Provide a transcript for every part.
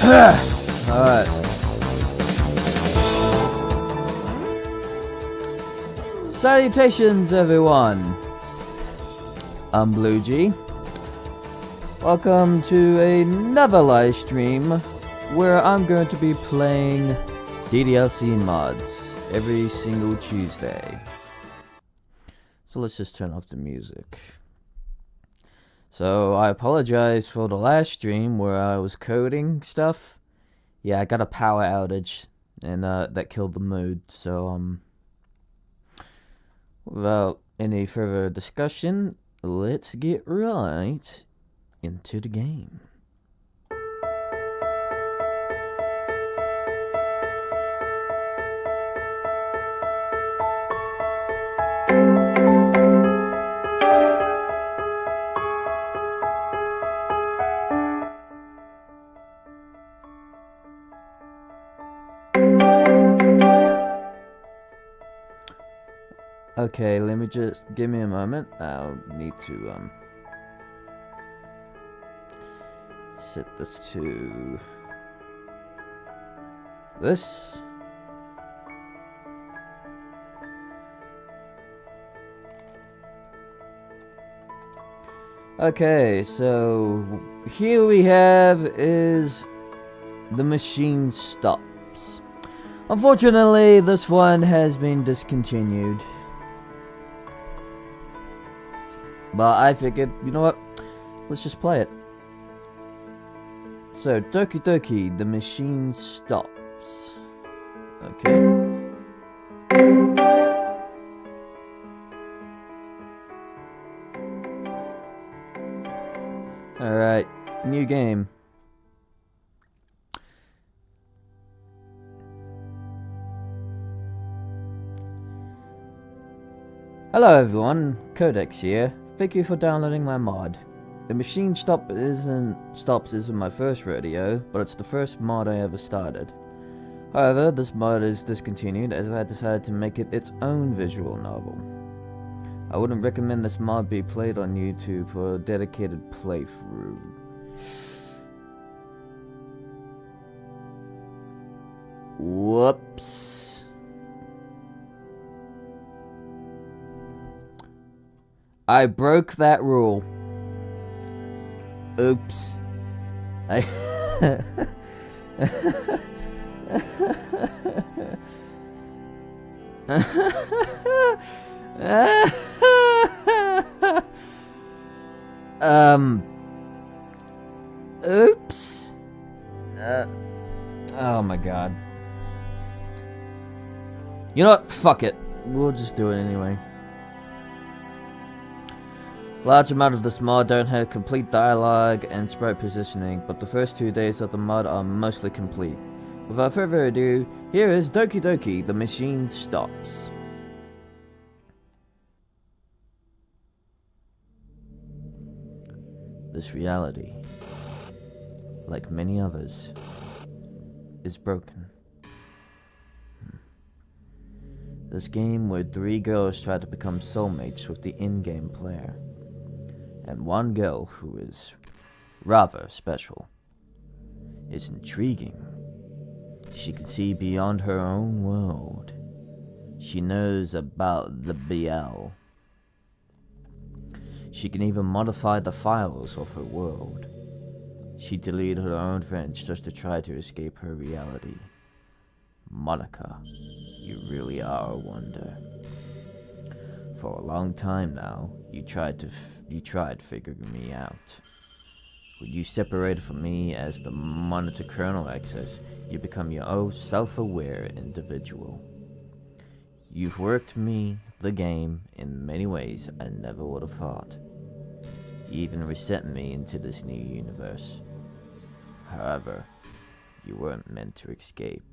Alright. Salutations, everyone. I'm Blue G. Welcome to another live stream where I'm going to be playing DDLC mods every single Tuesday. So let's just turn off the music. So I apologize for the last stream where I was coding stuff. Yeah, I got a power outage and that killed the mood. So without any further discussion, let's get right into the game. Okay, let me just give me a moment. I'll need to set this to this. Okay, so here we have is the machine stops. Unfortunately, this one has been discontinued. But I figured, you know what? Let's just play it. So, Doki Doki, the machine stops. Okay. Alright, new game. Hello everyone, Codex here. Thank you for downloading my mod. The machine stops isn't my first rodeo, but it's the first mod I ever started. However, this mod is discontinued as I decided to make it its own visual novel. I wouldn't recommend this mod be played on YouTube for a dedicated playthrough. Whoops. I broke that rule. Oops. Oops. Oh my god. You know what? Fuck it. We'll just do it anyway. Large amount of this mod don't have complete dialogue and sprite positioning, but the first 2 days of the mod are mostly complete. Without further ado, here is Doki Doki, the machine stops. This reality, like many others, is broken. This game where 3 girls try to become soulmates with the in-game player. And one girl who is rather special. It's intriguing. She can see beyond her own world. She knows about the BL. She can even modify the files of her world. She deleted her own friends just to try to escape her reality. Monica, you really are a wonder. For a long time now, you tried figuring me out. When you separated from me as the monitor kernel access, you become your own self-aware individual. You've worked me, the game, in many ways I never would have thought. You even reset me into this new universe. However, you weren't meant to escape.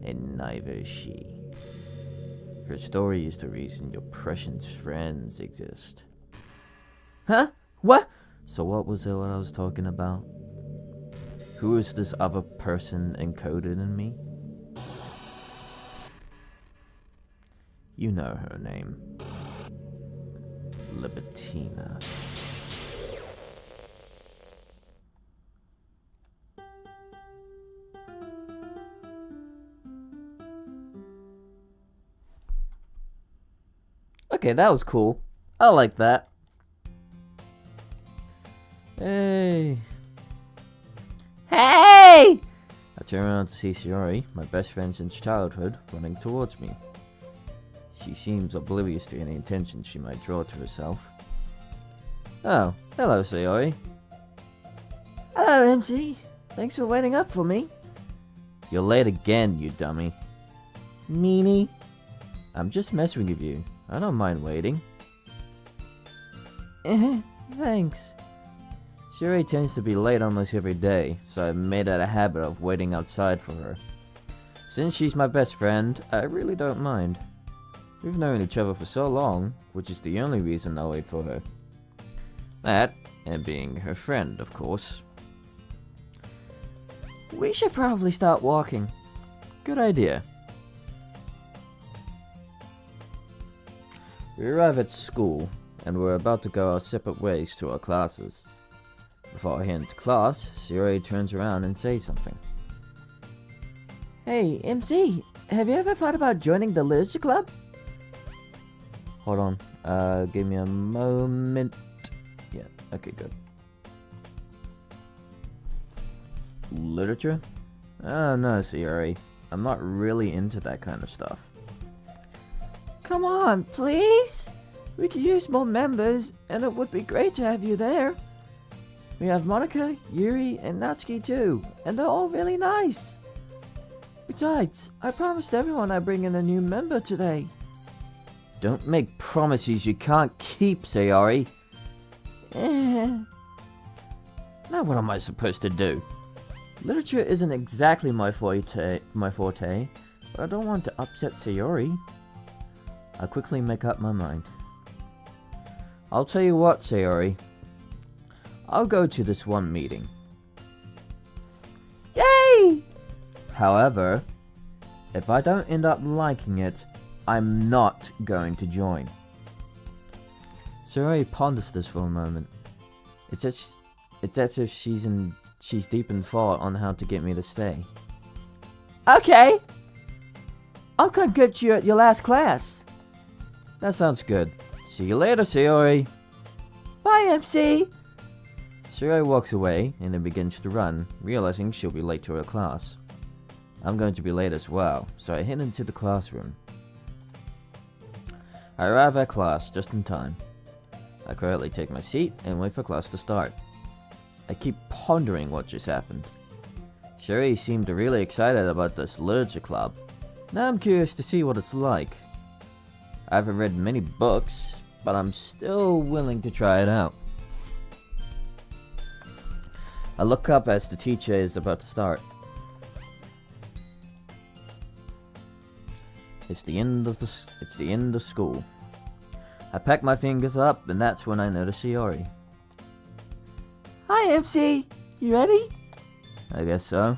And neither is she. Her story is the reason your precious friends exist. Huh? What? So what was it what I was talking about? Who is this other person encoded in me? You know her name. Libertina. Okay, that was cool. I like that. Hey. Hey! I turn around to see Shiori, my best friend since childhood, running towards me. She seems oblivious to any attention she might draw to herself. Oh, hello, Shiori. Hello, MC. Thanks for waiting up for me. You're late again, you dummy. Meanie. I'm just messing with you. I don't mind waiting. Thanks. Shiori tends to be late almost every day, so I've made it a habit of waiting outside for her. Since she's my best friend, I really don't mind. We've known each other for so long, which is the only reason I wait for her. That, and being her friend, of course. We should probably start walking. Good idea. We arrive at school, and we're about to go our separate ways to our classes. Before I head into class, Shiori turns around and says something. Hey, MC, have you ever thought about joining the literature club? Hold on, give me a moment. Yeah, okay, good. Literature? Oh no, Shiori. I'm not really into that kind of stuff. Come on, please! We could use more members, and it would be great to have you there. We have Monica, Yuri, and Natsuki too, and they're all really nice. Besides, I promised everyone I'd bring in a new member today. Don't make promises you can't keep, Sayori. Now what am I supposed to do? Literature isn't exactly my forte, but I don't want to upset Sayori. I quickly make up my mind. I'll tell you what, Sayori. I'll go to this one meeting. Yay! However, if I don't end up liking it, I'm not going to join. Sayori ponders this for a moment. It's as if she's deep in thought on how to get me to stay. Okay. I'll come get you at your last class. That sounds good. See you later, Sayori. Bye, MC. Sayori walks away and then begins to run, realizing she'll be late to her class. I'm going to be late as well, so I head into the classroom. I arrive at class just in time. I quietly take my seat and wait for class to start. I keep pondering what just happened. Sayori seemed really excited about this literature club. Now I'm curious to see what it's like. I haven't read many books, but I'm still willing to try it out. I look up as the teacher is about to start. It's the end of school. I pack my fingers up, and that's when I notice Sayori. Hi, MC. You ready? I guess so.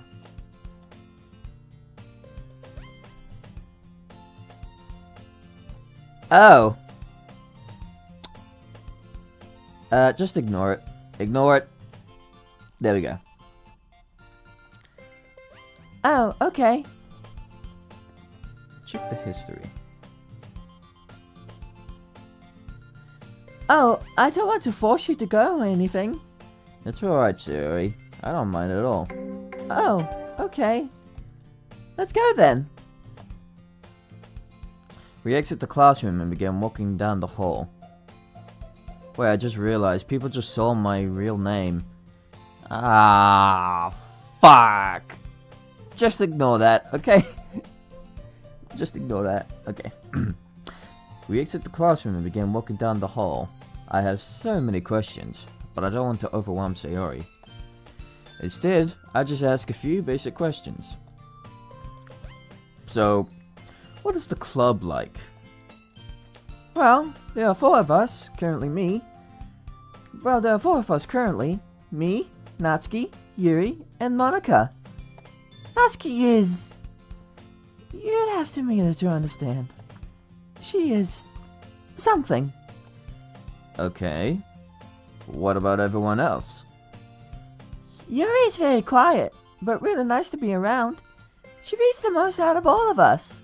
Oh. Just ignore it. Ignore it. There we go. Oh, okay. Check the history. Oh, I don't want to force you to go or anything. It's alright, Sayori. I don't mind at all. Oh, okay. Let's go then. We exit the classroom and begin walking down the hall. Wait, I just realized people just saw my real name. Ah, fuck. Just ignore that, okay? Just ignore that, okay. We exit the classroom and begin walking down the hall. I have so many questions, but I don't want to overwhelm Sayori. Instead, I just ask a few basic questions. So, what is the club like? Well, there are four of us, currently me. Well, there are four of us currently. Me, Natsuki, Yuri, and Monica. Natsuki is... You'd have to meet her to understand. She is... something. Okay. What about everyone else? Yuri is very quiet, but really nice to be around. She reads the most out of all of us.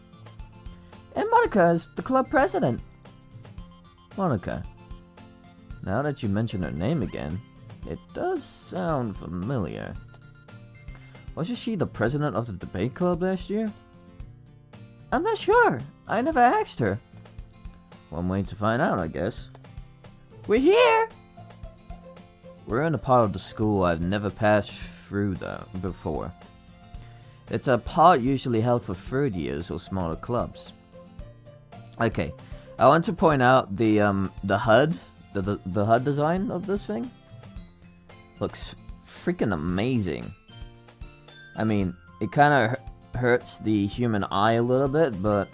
And Monica is the club president. Monica. Now that you mention her name again, it does sound familiar. Wasn't she the president of the debate club last year? I'm not sure. I never asked her. One way to find out, I guess. We're here! We're in a part of the school I've never passed through before. It's a part usually held for third years or smaller clubs. Okay, I want to point out the HUD, the HUD design of this thing. Looks freaking amazing. I mean, it kind of hurts the human eye a little bit, but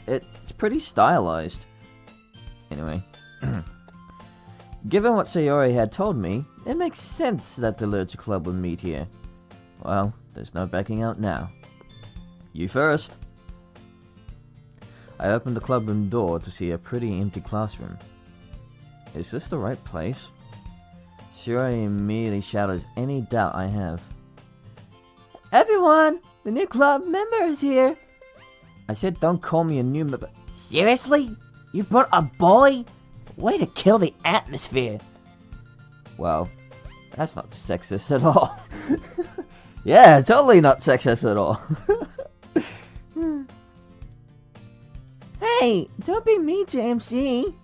it's pretty stylized. Anyway, given what Sayori had told me, it makes sense that the literature club would meet here. Well, there's no backing out now. You first. I opened the clubroom door to see a pretty empty classroom. Is this the right place? Sayori immediately shatters any doubt I have. Everyone! The new club member is here! I said don't call me a new member. Seriously? You brought a boy? Way to kill the atmosphere. Well, that's not sexist at all. Yeah, totally not sexist at all. Hey, don't be mean to MC.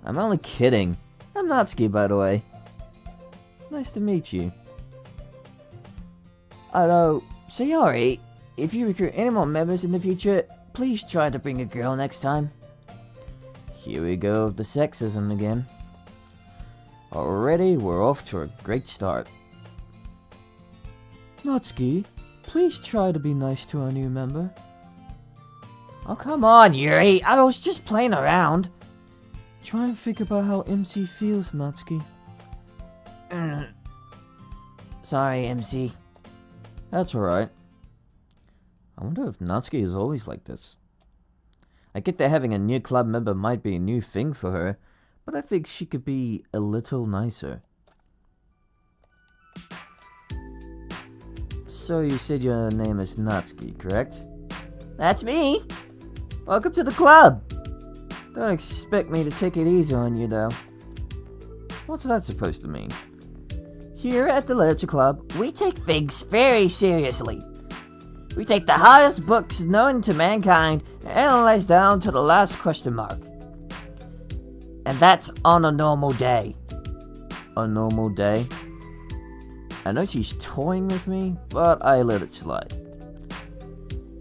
I'm only kidding. I'm Natsuki, by the way. Nice to meet you. Although, Sayori, if you recruit any more members in the future, please try to bring a girl next time. Here we go with the sexism again. Already, we're off to a great start. Natsuki, please try to be nice to our new member. Oh, come on, Yuri. I was just playing around. Try and think about how MC feels, Natsuki. Sorry, MC. That's alright. I wonder if Natsuki is always like this. I get that having a new club member might be a new thing for her, but I think she could be a little nicer. So you said your name is Natsuki, correct? That's me. Welcome to the club. Don't expect me to take it easy on you, though. What's that supposed to mean? Here at the Literature Club, we take things very seriously. We take the hardest books known to mankind and analyze down to the last question mark. And that's on a normal day. A normal day? I know she's toying with me, but I let it slide.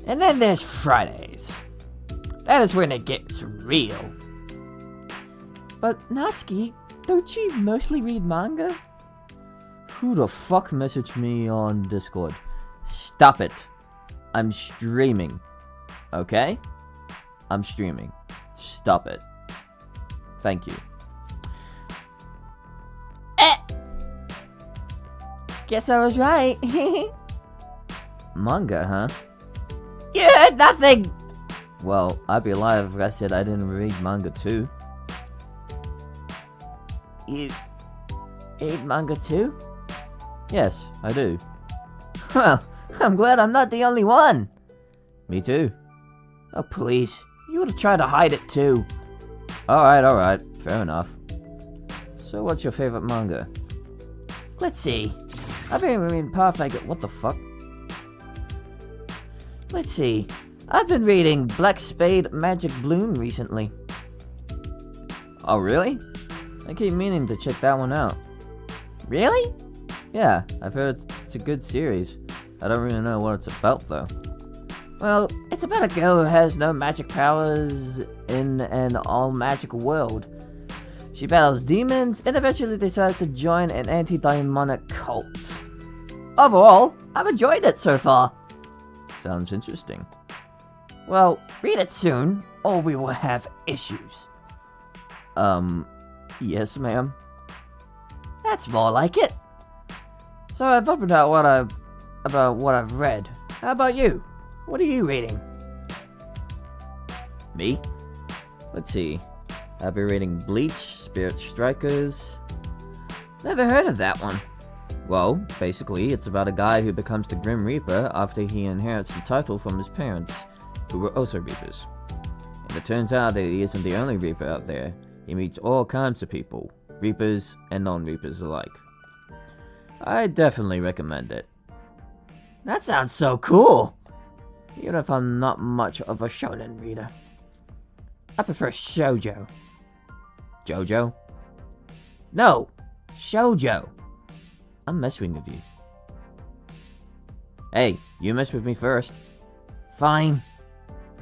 And then there's Fridays. That is when it gets real. But Natsuki, don't you mostly read manga? Who the fuck messaged me on Discord? Stop it. I'm streaming. Okay? I'm streaming. Stop it. Thank you. Guess I was right. Manga, huh? You heard nothing! Well, I'd be lying if I said I didn't read manga too. You read manga too? Yes, I do. Well, I'm glad I'm not the only one. Me too. Oh, please. You would have tried to hide it too. Alright. Fair enough. So what's your favorite manga? Let's see. I've been reading Pathfinder. What the fuck? Let's see. I've been reading Black Spade Magic Bloom recently. Oh, really? I keep meaning to check that one out. Really? Yeah, I've heard it's a good series. I don't really know what it's about, though. Well, it's about a girl who has no magic powers in an all-magical world. She battles demons and eventually decides to join an anti-demonic cult. Overall, I've enjoyed it so far. Sounds interesting. Well, read it soon, or we will have issues. Yes, ma'am. That's more like it. So I've opened out about what I've read. How about you? What are you reading? Me? Let's see. I've been reading Bleach, Spirit Strikers. Never heard of that one. Well, basically, it's about a guy who becomes the Grim Reaper after he inherits the title from his parents, who were also Reapers. And it turns out that he isn't the only Reaper out there. He meets all kinds of people, Reapers and non-Reapers alike. I definitely recommend it. That sounds so cool! Even if I'm not much of a shonen reader. I prefer shoujo. Jojo? No! Shoujo! I'm messing with you. Hey, you mess with me first. Fine.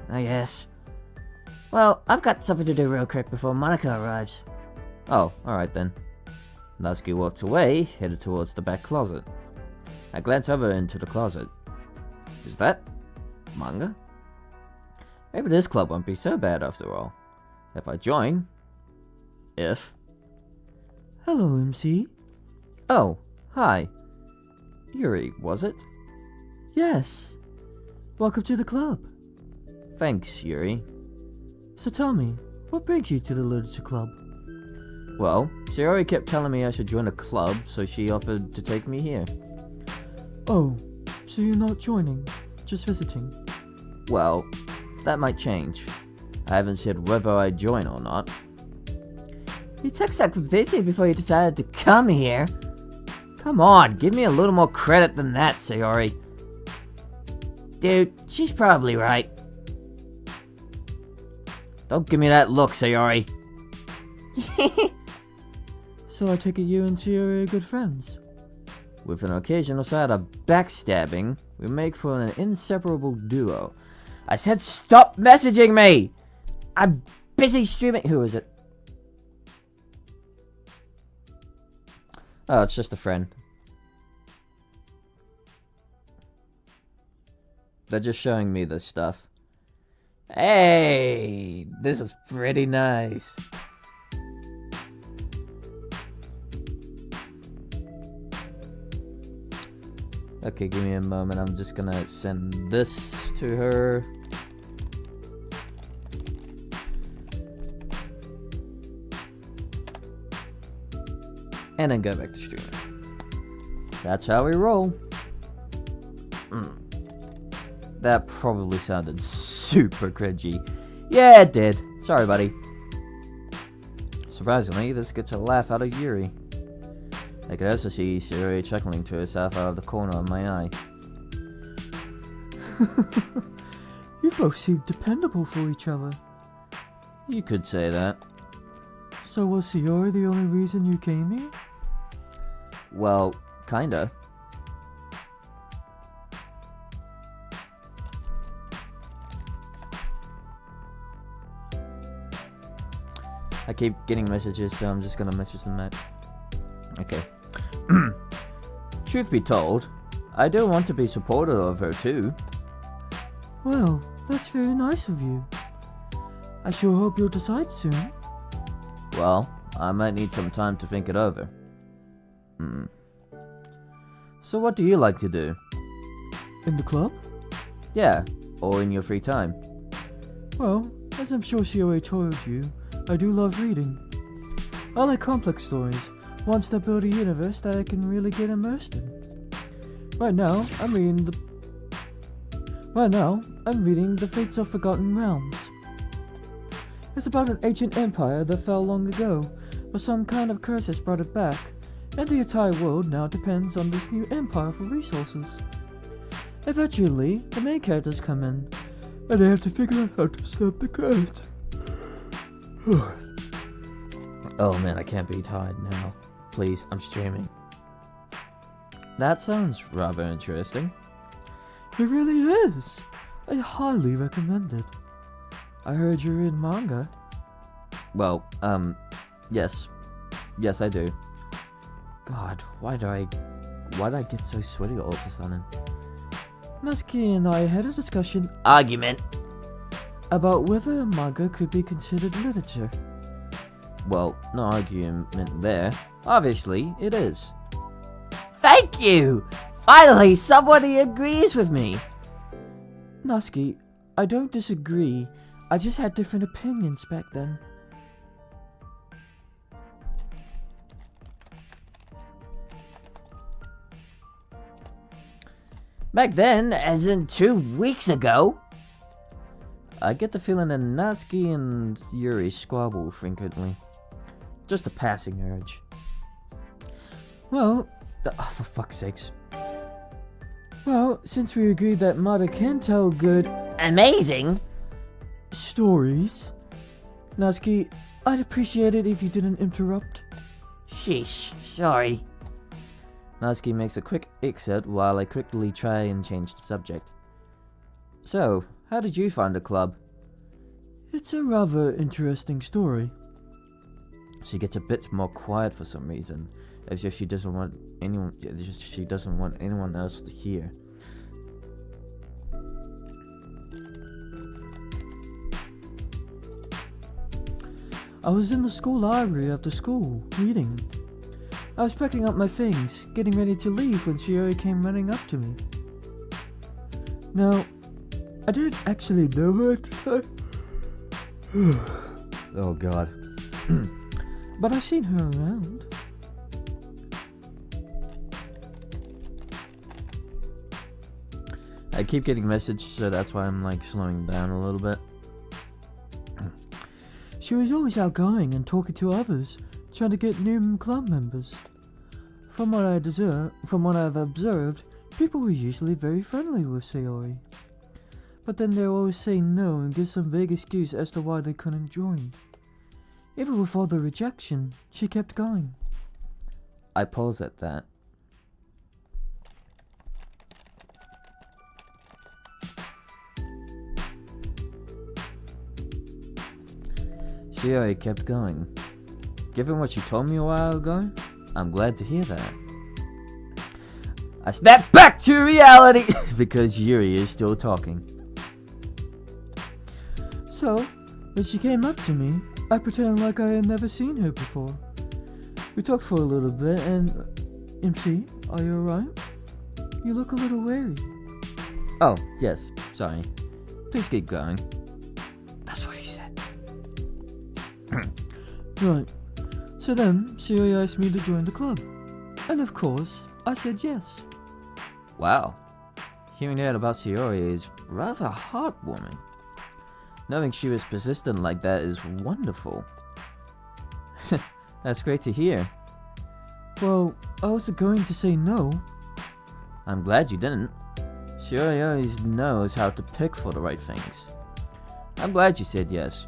I guess. Well, I've got something to do real quick before Monica arrives. Oh, alright then. Natsuki walks away, headed towards the back closet. I glance over into the closet. Is that manga? Maybe this club won't be so bad after all. If I join... If... Hello, MC. Oh, hi. Yuri, was it? Yes. Welcome to the club. Thanks, Yuri. So tell me, what brings you to the literature club? Well, Sayori kept telling me I should join a club, so she offered to take me here. Oh, so you're not joining, just visiting? Well, that might change. I haven't said whether I join or not. You took some convincing before you decided to come here. Come on, give me a little more credit than that, Sayori. Dude, she's probably right. Don't give me that look, Sayori. So I take it you and Sayori are good friends? With an occasional side of backstabbing, we make for an inseparable duo. I said stop messaging me! I'm busy streaming. Who is it? Oh, it's just a friend. They're just showing me this stuff. Hey, this is pretty nice. Okay, give me a moment. I'm just gonna send this to her. And then go back to streaming. That's how we roll. That probably sounded super cringy. Yeah, it did. Sorry, buddy. Surprisingly, this gets a laugh out of Yuri. I could also see Sayori chuckling to herself out of the corner of my eye. You both seem dependable for each other. You could say that. So was Sayori the only reason you came here? Well, kinda. I keep getting messages, so I'm just gonna message them back. Okay. Truth be told, I do want to be supportive of her too. Well, that's very nice of you. I sure hope you'll decide soon. Well, I might need some time to think it over. So what do you like to do? In the club? Yeah, or in your free time? Well, as I'm sure she already told you, I do love reading. I like complex stories, ones that build a universe that I can really get immersed in. Right now, I'm reading The Fates of Forgotten Realms. It's about an ancient empire that fell long ago, but some kind of curse has brought it back, and the entire world now depends on this new empire for resources. Eventually, the main characters come in, and they have to figure out how to stop the curse. Oh man, I can't be tired now. Please, I'm streaming. That sounds rather interesting. It really is. I highly recommend it. I heard you read manga. Well, yes. Yes, I do. God, why'd I get so sweaty all of a sudden? Natsuki and I had a discussion Argument. about whether manga could be considered literature. Well, no argument there. Obviously, it is. Thank you! Finally, somebody agrees with me. Natsuki, I don't disagree. I just had different opinions back then. Back then, as in 2 weeks ago. I get the feeling that Natsuki and Yuri squabble frequently. Just a passing urge. Well, for fuck's sakes. Well, since we agreed that Mata can tell good, Amazing! stories, Natsuki, I'd appreciate it if you didn't interrupt. Sheesh, sorry. Natsuki makes a quick exit while I quickly try and change the subject. So, how did you find the club? It's a rather interesting story. She gets a bit more quiet for some reason, as if she doesn't want anyone else to hear. I was in the school library after school, reading. I was packing up my things, getting ready to leave when Shiori came running up to me. Now, I didn't actually know her at the time. Oh god. But I've seen her around. I keep getting messages, so that's why I'm like slowing down a little bit. She was always outgoing and talking to others, trying to get new club members. From what I've observed, people were usually very friendly with Sayori. But then they always say no and give some vague excuse as to why they couldn't join. Even with all the rejection, she kept going. I pause at that. Shiori kept going. Given what she told me a while ago, I'm glad to hear that. I snap back to reality because Yuri is still talking. So, when she came up to me, I pretended like I had never seen her before. We talked for a little bit and... MC, are you alright? You look a little wary. Oh, yes, sorry. Please keep going. That's what he said. Right. So then, Shiori asked me to join the club. And of course, I said yes. Wow. Hearing that about Shiori is rather heartwarming. Knowing she was persistent like that is wonderful. That's great to hear. Well, I wasn't going to say no. I'm glad you didn't. Shiori always knows how to pick for the right things. I'm glad you said yes.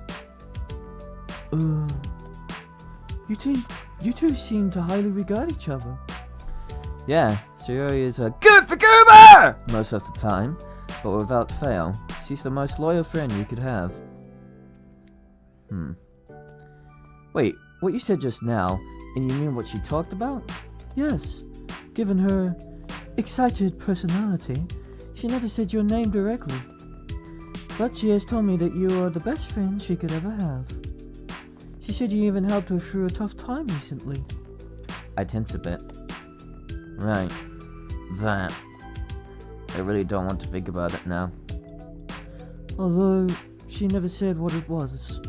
You two seem to highly regard each other. Yeah, Shiori is a good forgiver most of the time, but without fail, she's the most loyal friend you could have. Wait, what you said just now, and you mean what she talked about? Yes. Given her excited personality, she never said your name directly. But she has told me that you are the best friend she could ever have. She said you even helped her through a tough time recently. I tense a bit. Right. That. I really don't want to think about it now. Although, she never said what it was.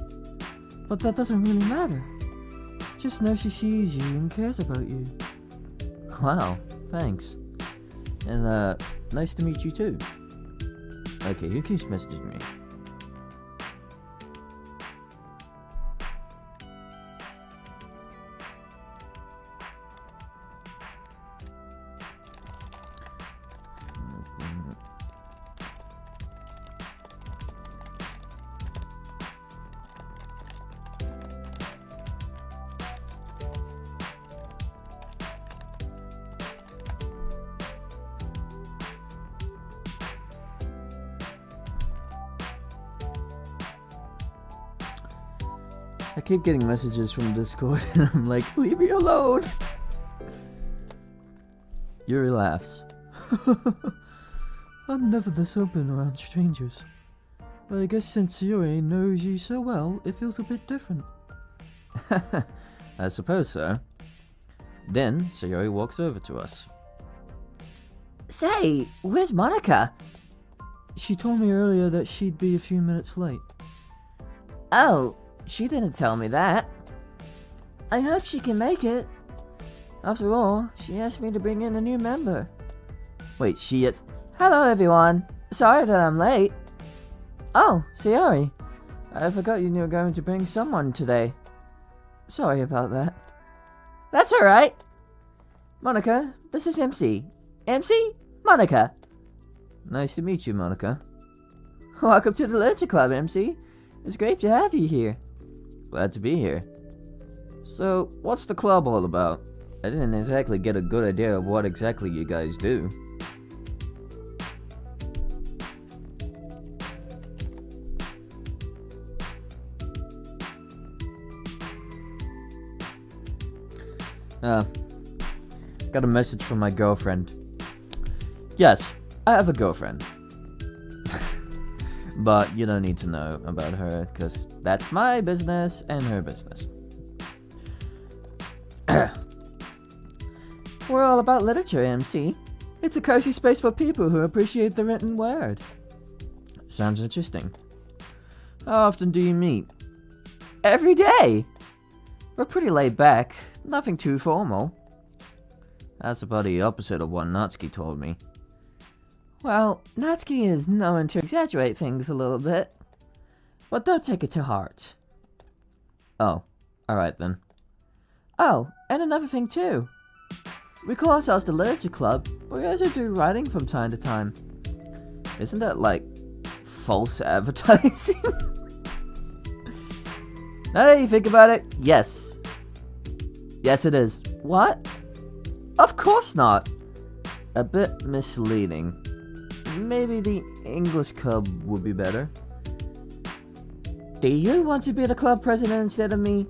But that doesn't really matter. Just know she sees you and cares about you. Wow, thanks. And, nice to meet you too. Okay, who keeps messaging me? I keep getting messages from Discord and I'm like, leave me alone! Yuri laughs. I'm never this open around strangers. But I guess since Yuri knows you so well, it feels a bit different. I suppose so. Then, Sayori walks over to us. Say, where's Monica? She told me earlier that she'd be a few minutes late. Oh, she didn't tell me that. I hope she can make it. After all, she asked me to bring in a new member. Wait, she is... Hello everyone. Sorry that I'm late. Oh, Sayori. I forgot you were going to bring someone today. Sorry about that. That's alright. Monica, this is MC. MC? Monica. Nice to meet you, Monica. Welcome to the Literature Club, MC. It's great to have you here. Glad to be here. So, what's the club all about? I didn't exactly get a good idea of what exactly you guys do. Got a message from my girlfriend. Yes, I have a girlfriend. But you don't need to know about her, because that's my business and her business. We're all about literature, MC. It's a cozy space for people who appreciate the written word. Sounds interesting. How often do you meet? Every day! We're pretty laid back, nothing too formal. That's about the opposite of what Natsuki told me. Well, Natsuki is known to exaggerate things a little bit. But don't take it to heart. Oh, alright then. Oh, and another thing too. We call ourselves the Literature Club, but we also do writing from time to time. Isn't that like false advertising? Now that you think about it, yes. Yes, it is. What? Of course not. A bit misleading. Maybe the English club would be better. Do you want to be the club president instead of me?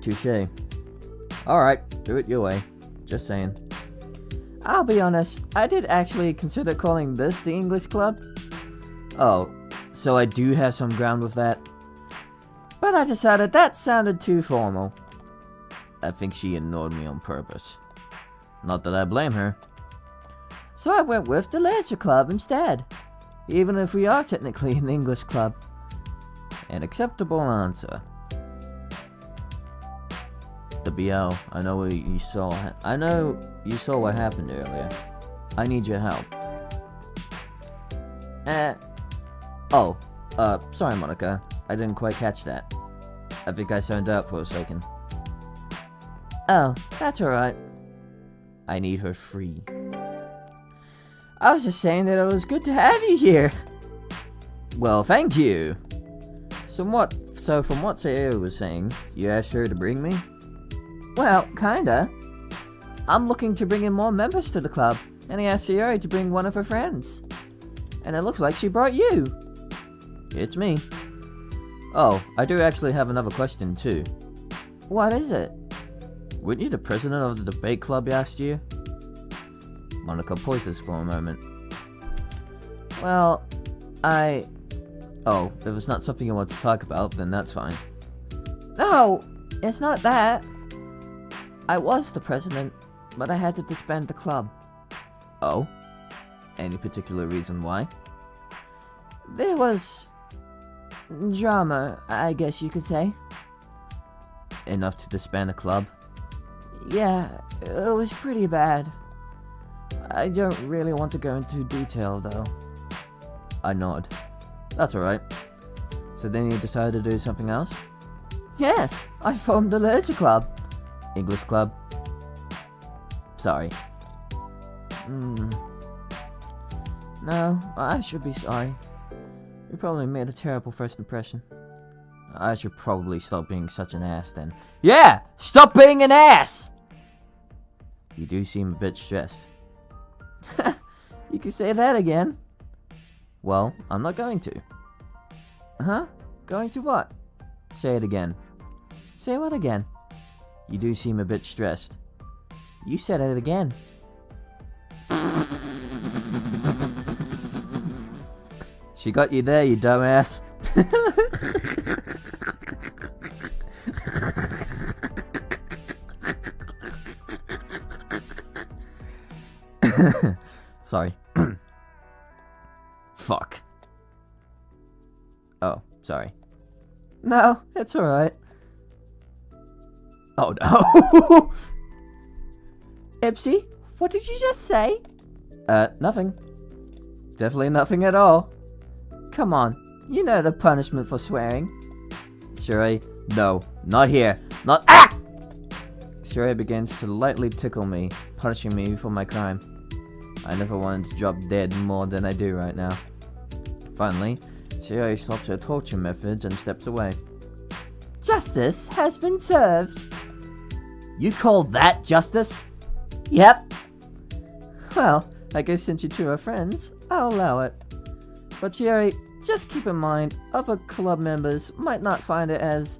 Touche. Alright, do it your way. Just saying. I'll be honest, I did actually consider calling this the English club. Oh, so I do have some ground with that? But I decided that sounded too formal. I think she ignored me on purpose. Not that I blame her. So I went with the Literature Club instead. Even if we are technically an English club. An acceptable answer. The BL, I know you saw what happened earlier. I need your help. Sorry Monica. I didn't quite catch that. I think I zoned out for a second. Oh, that's alright. I need her free. I was just saying that it was good to have you here. Well, thank you. So from what Sayori was saying, you asked her to bring me? Well, kinda. I'm looking to bring in more members to the club, and I asked Sayori to bring one of her friends. And it looks like she brought you. It's me. Oh, I do actually have another question too. What is it? Weren't you the president of the debate club last year? Monica pauses for a moment. Well, Oh, if it's not something you want to talk about, then that's fine. No, it's not that. I was the president, but I had to disband the club. Oh? Any particular reason why? There was drama, I guess you could say. Enough to disband a club? Yeah, it was pretty bad. I don't really want to go into detail, though. I nod. That's alright. So then you decided to do something else? Yes, I formed the Literature Club. English club? Sorry. No, I should be sorry. You probably made a terrible first impression. I should probably stop being such an ass then. Yeah! Stop being an ass! You do seem a bit stressed. You can say that again. Well, I'm not going to. Huh? Going to what? Say it again. Say what again? You do seem a bit stressed. You said it again. She got you there, you dumbass. Sorry. Fuck. Oh, sorry. No, it's alright. Oh no. Ipsy, what did you just say? Nothing. Definitely nothing at all. Come on, you know the punishment for swearing. Shiori, no, not here. Not ah! Shiori begins to lightly tickle me, punishing me for my crime. I never wanted to drop dead more than I do right now. Finally, Shiori stops her torture methods and steps away. Justice has been served. You call that justice? Yep. Well, I guess since you two are friends, I'll allow it. But Shiori, just keep in mind, other club members might not find it as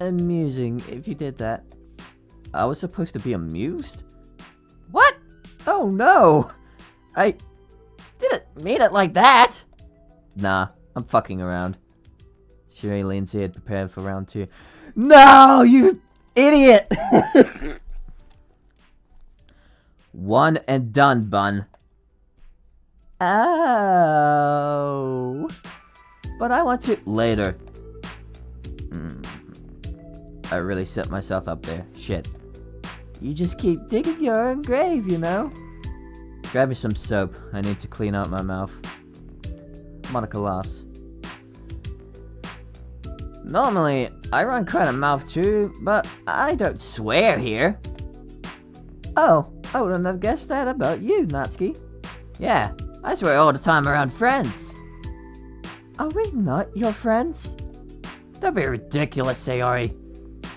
amusing if you did that. I was supposed to be amused? What? Oh no! I didn't mean it like that! Nah, I'm fucking around. Shiori leans in, prepared for round 2. No, you idiot! One and done, bun. Oh. But I want to... Later. I really set myself up there. Shit. You just keep digging your own grave, you know? Grab me some soap. I need to clean out my mouth. Monica laughs. Normally, I run quite a mouth too, but I don't swear here. Oh, I wouldn't have guessed that about you, Natsuki. Yeah, I swear all the time around friends. Are we not your friends? Don't be ridiculous, Sayori.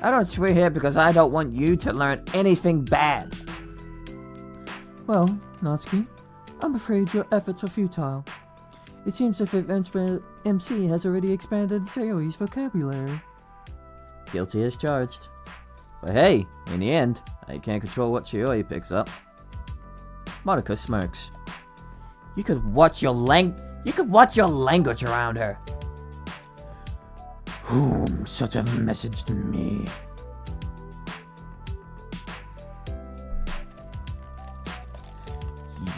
I don't swear here because I don't want you to learn anything bad. Well, Natsuki, I'm afraid your efforts are futile. It seems as if MC has already expanded Sayori's vocabulary. Guilty as charged. But hey, in the end, I can't control what Shiori picks up. Monica smirks. You could watch your language around her. Whom such a message to me?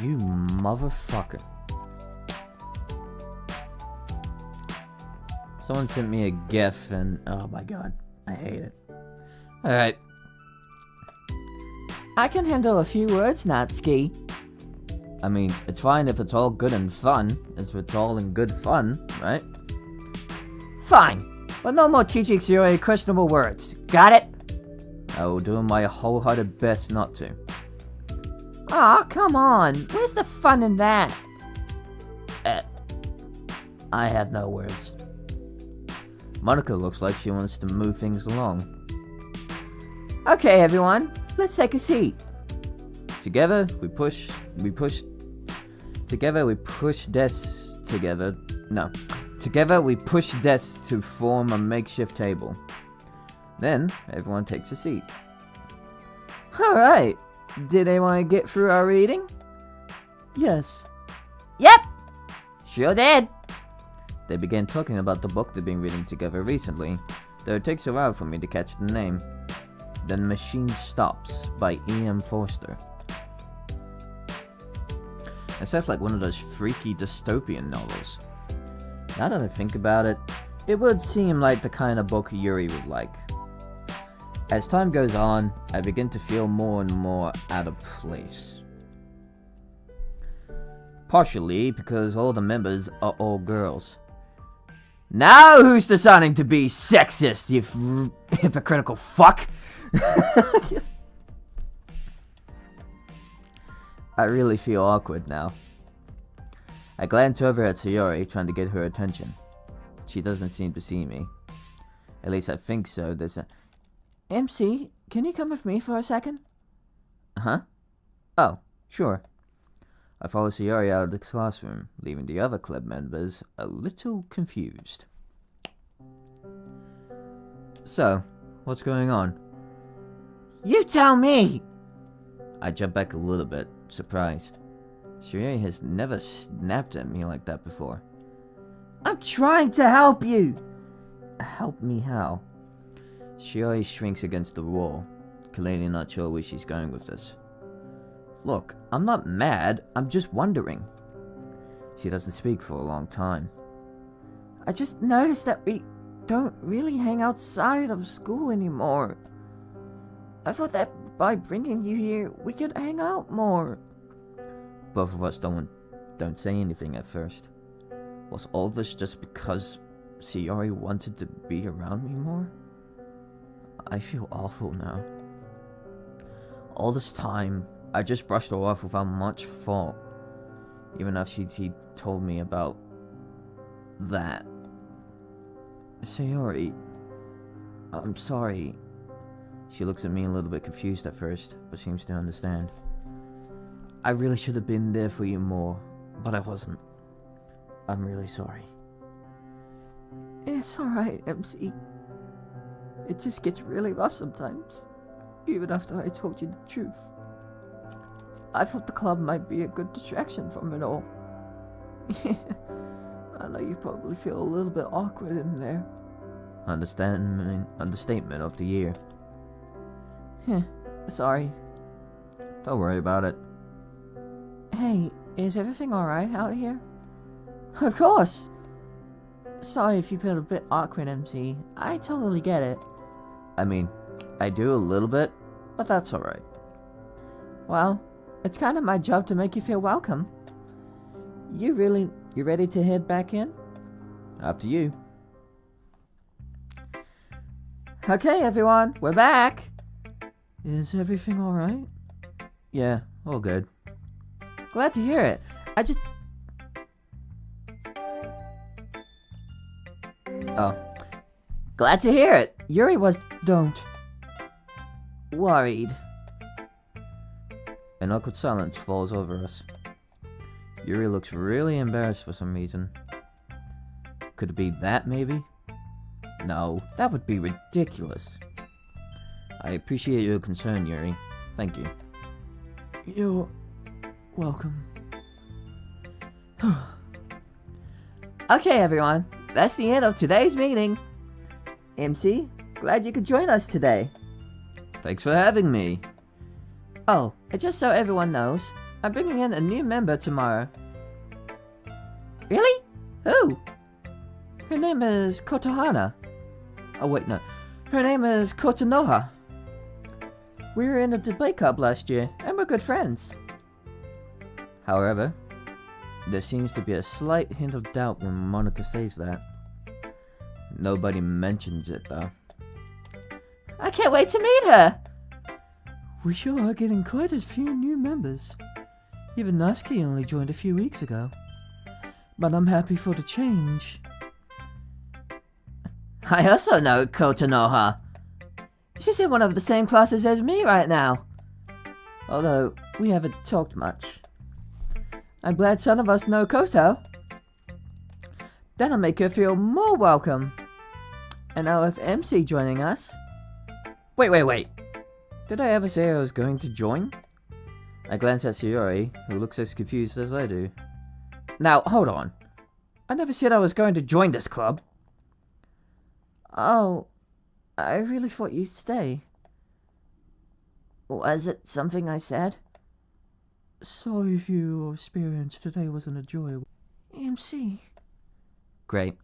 You motherfucker. Someone sent me a gif and oh my god, I hate it. Alright. I can handle a few words, Natsuki. I mean, it's fine if it's all good and fun. If it's all in good fun, right? Fine. But no more teaching Sayori questionable words. Got it? I will do my wholehearted best not to. Aw, come on. Where's the fun in that? I have no words. Monica looks like she wants to move things along. Okay, everyone. Let's take a seat. Together, we push desks together. No. Together, we push desks to form a makeshift table. Then, everyone takes a seat. Alright. Did anyone get through our reading? Yes. Yep. Sure did. They began talking about the book they've been reading together recently, though it takes a while for me to catch the name. The Machine Stops by E.M. Forster. It sounds like one of those freaky dystopian novels. Now that I think about it, it would seem like the kind of book Yuri would like. As time goes on, I begin to feel more and more out of place. Partially because all the members are all girls. Now who's deciding to be sexist, you hypocritical fuck? I really feel awkward now. I glance over at Sayori, trying to get her attention. She doesn't seem to see me. At least I think so. There's a... MC, can you come with me for a second? Huh? Oh, sure. I follow Sayori out of the classroom, leaving the other club members a little confused. So, what's going on? You tell me! I jump back a little bit, surprised. Sayori has never snapped at me like that before. I'm trying to help you! Help me how? Sayori shrinks against the wall, clearly not sure where she's going with this. Look, I'm not mad, I'm just wondering. She doesn't speak for a long time. I just noticed that we don't really hang outside of school anymore. I thought that by bringing you here, we could hang out more. Both of us don't don't say anything at first. Was all this just because Sayori wanted to be around me more? I feel awful now. All this time, I just brushed her off without much thought. Even after she told me about that. Sayori, I'm sorry. She looks at me a little bit confused at first, but seems to understand. I really should have been there for you more, but I wasn't. I'm really sorry. It's alright, MC. It just gets really rough sometimes, even after I told you the truth. I thought the club might be a good distraction from it all. I know you probably feel a little bit awkward in there. Understatement of the year. Sorry. Don't worry about it. Hey, is everything alright out here? Of course! Sorry if you feel a bit awkward, MC. I totally get it. I mean, I do a little bit, but that's alright. Well, it's kind of my job to make you feel welcome. You ready to head back in? Up to you. Okay, everyone, we're back. Is everything alright? Yeah, all good. Glad to hear it. Oh, Glad to hear it. Yuri was worried. an awkward silence falls over us. Yuri looks really embarrassed for some reason. Could it be that, maybe? No, that would be ridiculous. I appreciate your concern, Yuri. Thank you. You're welcome. Okay, everyone. That's the end of today's meeting. MC, glad you could join us today. Thanks for having me. Oh, and just so everyone knows, I'm bringing in a new member tomorrow. Really? Who? Her name is Kotohana. Oh wait, no. Her name is Kotonoha. We were in a debate club last year, and we're good friends. However, there seems to be a slight hint of doubt when Monica says that. Nobody mentions it, though. I can't wait to meet her! We sure are getting quite a few new members. Even Natsuki only joined a few weeks ago. But I'm happy for the change. I also know Kotonoha. She's in one of the same classes as me right now. Although, we haven't talked much. I'm glad some of us know Koto. That'll make her feel more welcome. And now with MC joining us... Wait. Did I ever say I was going to join? I glance at Sayori, who looks as confused as I do. Now, hold on. I never said I was going to join this club. Oh, I really thought you'd stay. Was it something I said? Sorry if your experience today wasn't a joy. MC. Great.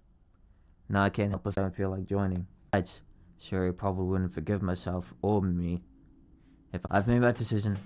Now I can't help if I don't feel like joining. Besides, Sayori probably wouldn't forgive myself or me. If I've made my decision,